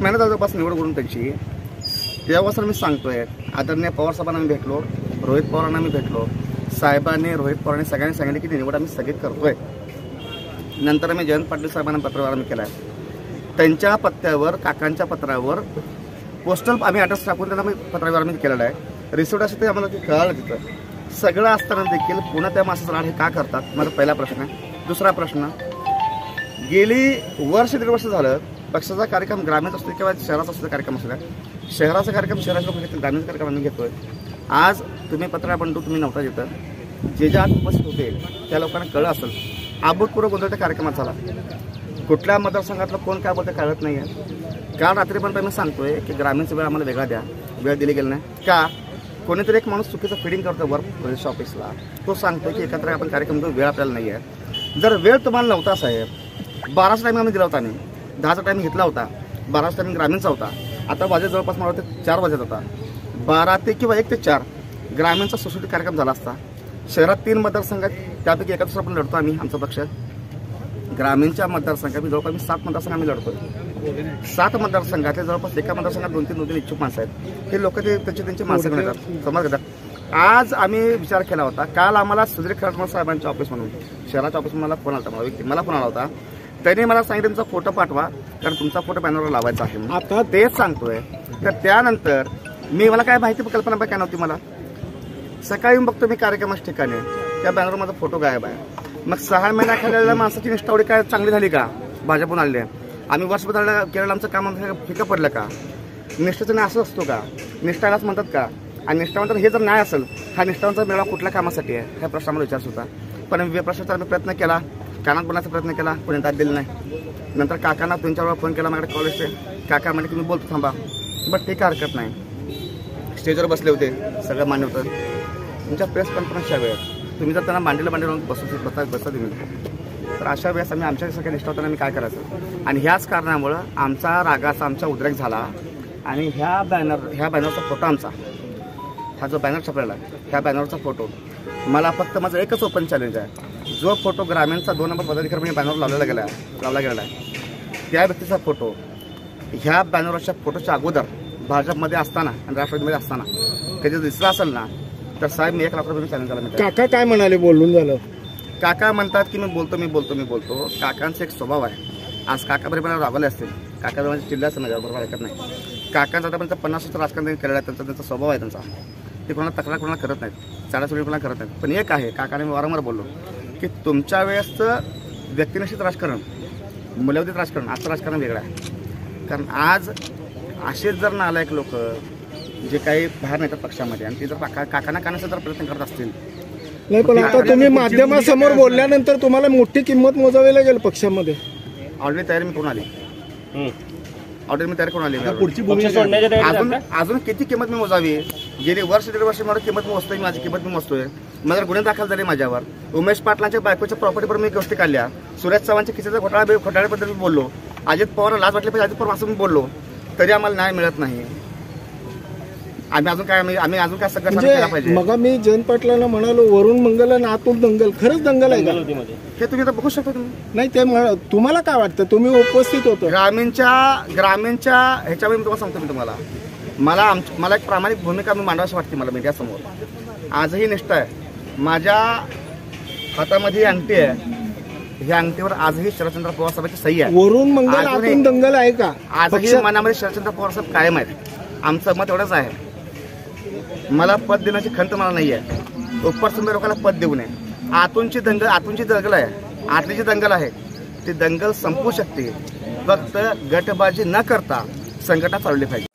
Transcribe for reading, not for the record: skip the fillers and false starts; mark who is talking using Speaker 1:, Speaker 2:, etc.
Speaker 1: महिना जवळपास निवड करून त्यांची तेव्हापासून मी सांगतोय, आदरणीय पवार साहेबांना मी भेटलो, रोहित पवारांना मी भेटलो, साहेबांनी रोहित पवारांनी सगळ्यांनी सांगितलं की निवड आम्ही स्थगित करतोय. नंतर आम्ही जयंत पाटील साहेबांना पत्रव्यवहार आम्ही केला आहे. त्यांच्या पत्त्यावर काकांच्या पत्रावर पोस्टल आम्ही ॲड्रेस टाकून त्यांना पत्रव्यवहार आम्ही केलेला आहे. रिसिप्ट असं ते आम्हाला ते कळालं. तिथं सगळं असताना देखील पुन्हा त्या माणसाचं राड हे का करतात, माझा पहिला प्रश्न आहे. दुसरा प्रश्न, गेली वर्ष दीड वर्ष झालं पक्षाचा कार्यक्रम ग्रामीण असतो किंवा शहराचा असतो कार्यक्रम असतो, शहराचा कार्यक्रम शहराच्या लोक घेतील, ग्रामीण कार्यक्रम आम्ही घेतोय. आज तुम्ही पत्रव्यवहार बंधू तुम्ही नव्हता तिथं, जे ज्या उपस्थित होते त्या लोकांना कळलं असेल. अभूतपूर्व गोंधळ त्या कार्यक्रमात झाला. कुठल्या मतदारसंघातलं कोण काय बोलतं कळत नाही आहे. काल रात्री पण मी सांगतोय की ग्रामीणचा वेळ आम्हाला वेगळा द्या, वेळ दिली गेली नाही का. कोणीतरी एक माणूस चुकीचं फिडिंग करतो वर पोलीस ऑफिसला, तो सांगतो की एकत्र आपण कार्यक्रम करू, वेळ आपल्याला नाही आहे. जर वेळ तुम्हाला नव्हता साहेब, 12चा टायमिंग आम्ही दिला होता, आम्ही 10चा टायमिंग घेतला होता, 12चा टायमिंग ग्रामीणचा होता. आता वाजे जवळपास मला वाटतं 4 वाजत होता. 12 ते किंवा 1 ते 4 ग्रामीणचा सुसूट कार्यक्रम झाला असता. शहरात 3 मतदारसंघात त्यापैकी एका दुसरा पण लढतो आम्ही, आमचा पक्ष. ग्रामीणच्या मतदारसंघात जवळपास 7 मतदारसंघ आम्ही लढतो. 7 मतदारसंघातले जवळपास एका मतदारसंघात 2-3 इच्छुक माणसं आहेत. हे लोक त्यांची माणसं घेतात, समाज घेतात. आज आम्ही विचार केला होता, काल आम्हाला सुधीर खरडमल साहेबांच्या ऑफिस म्हणून शहराच्या ऑफिस मला फोन आला होता, मला फोन आला होता. त्यांनी मला सांगितलं तुमचा फोटो पाठवा, कारण तुमचा फोटो बॅनरवर लावायचा आहे. आता तेच सांगतोय. तर त्यानंतर मला काय माहिती कल्पना काय नव्हती. मला सकाळी बघतो मी कार्यक्रमाच्या ठिकाणी त्या बॅनरवर माझा फोटो गायब आहे. मग 6 महिन्याखाली माणसाची निष्ठा एवढी काय चांगली झाली का, भाजपून आले आम्ही वर्षभर केरळ, आमचं काम फिकं पडलं का. निष्ठेचं न्याय असं असतो का, निष्ठालाच म्हणतात का. आणि निष्ठावंतर हे जर न्याय असेल, हा निष्ठावांचा मेळावा कुठल्या कामासाठी आहे, ह्या प्रश्न आम्हाला विचारत होता. पण प्रश्नाचा आम्ही प्रयत्न केला, कानात बोलण्याचा प्रयत्न केला, कोणी दाद दिली नाही. नंतर काकांना 3-4 वेळा फोन केला माझ्याकडे कॉलेजचे. काका म्हणजे तुम्ही बोलतो थांबा, बट ते काय हरकत नाही. स्टेजवर बसले होते, सगळं मान्य होतं. तुमच्या प्रेस कॉन्फरन्सच्या वेळेस तुम्ही जर त्यांना मांडीला बसता तुम्ही, तर अशा वेळेस आमच्या सगळ्या निष्ठा होताना आम्ही काय करायचं. आणि ह्याच कारणामुळं आमचा रागाचा आमचा उद्रेक झाला. आणि ह्या बॅनरचा फोटो आमचा, हा जो बॅनर छापलेला आहे, ह्या बॅनरचा फोटो मला फक्त माझं एकच ओपन चॅलेंज आहे. जो फोटो ग्रामीणचा 2 नंबर पदाधिकारी बॅनर लावला गेलेला आहे, त्या व्यक्तीचा फोटो ह्या बॅनरच्या फोटोच्या अगोदर भाजपमध्ये असताना आणि राष्ट्रवादीमध्ये असताना कधी दिसला असेल ना, तर साहेब मी 1 लाख रुपये चॅलेंज झाला.
Speaker 2: काका काय म्हणाले, बोलून झालं.
Speaker 1: काका म्हणतात की मी बोलतो. काकांचा एक स्वभाव आहे. आज काका बरोबर रागवले असतील, काका माझ्या चिल्ला असं माझ्या बरोबर ऐकत नाही. काकांचा आतापर्यंत 50 राजकारण केलेलं आहे. त्यांचा स्वभाव आहे त्यांचा. ते कोणाला तक्रार कोणाला करत नाहीत, चाडाचोडी कोणाला करत नाहीत. पण एक आहे, काकाने मी वारंवार बोललो की तुमच्या वेळेसचं व्यक्तिनिष्ठ राजकारण, मूल्यवधित राजकारण, आजचं राजकारण वेगळं आहे. कारण आज असेच जर नालायक लोक जे काही बाहेर नेतात पक्षामध्ये आणि ते जर काकांना काढण्याचा जर प्रयत्न करत असतील.
Speaker 2: नाही, पण आता तुम्ही माध्यमासमोर बोलल्यानंतर तुम्हाला मोठी किंमत मोजावी लागेल पक्षामध्ये.
Speaker 1: ऑलरेडी तयारी मी करून आली. अजून किती किंमत मी मोजावी. गेली 1-1.5 वर्ष मला किंमत मोजतोय, माझी किंमत मी मोजतोय. माझ्यावर गुन्हे दाखल झाले माझ्यावर. उमेश पाटलांच्या बायकोच्या प्रॉपर्टीवर मी गोष्टी काढल्या. सुरेश चव्हाणच्या खिचेच्या घोटाळ्याबद्दल मी बोललो. अजित पवार लाज वाटली पाहिजे अजित पवार असं मी बोललो, तरी आम्हाला न्याय मिळत नाही. आम्ही अजून काय सगळं केला पाहिजे.
Speaker 2: मग मी जयंत पाटलांना म्हणालो वरुण मंगल आणि अतुल दंगल, खरंच दंगल आहे का
Speaker 1: हे तुम्ही तर बघू शकता. तुम्ही
Speaker 2: नाही ते तुम्हाला काय वाटतं, तुम्ही उपस्थित होतो
Speaker 1: ग्रामीणच्या ह्याच्यावर मी तुम्हाला सांगतो. मी तुम्हाला मला एक प्रामाणिक भूमिका मी मांडावीशी वाटते मला मीडियासमोर. आजही निष्ठा आहे. माझ्या हातामध्ये अंगठी आहे, ह्या अंगठीवर आजही शरदचंद्र पवार साहेबांची सही आहे.
Speaker 2: वरुण मंगल अतुल दंगल आहे का
Speaker 1: आजही मनामध्ये शरदचंद्र पवार साहेब कायम आहेत. आमचं मत एवढंच आहे. मला पद देण्याची खंत मला नाही आहे. उपपर सुंदर लोकांना पद देऊ नये. आतूनची दंगल आहे, आतलीची दंगल आहे, ती दंगल संपू शकते. फक्त गटबाजी न करता संघटना चालवली पाहिजे.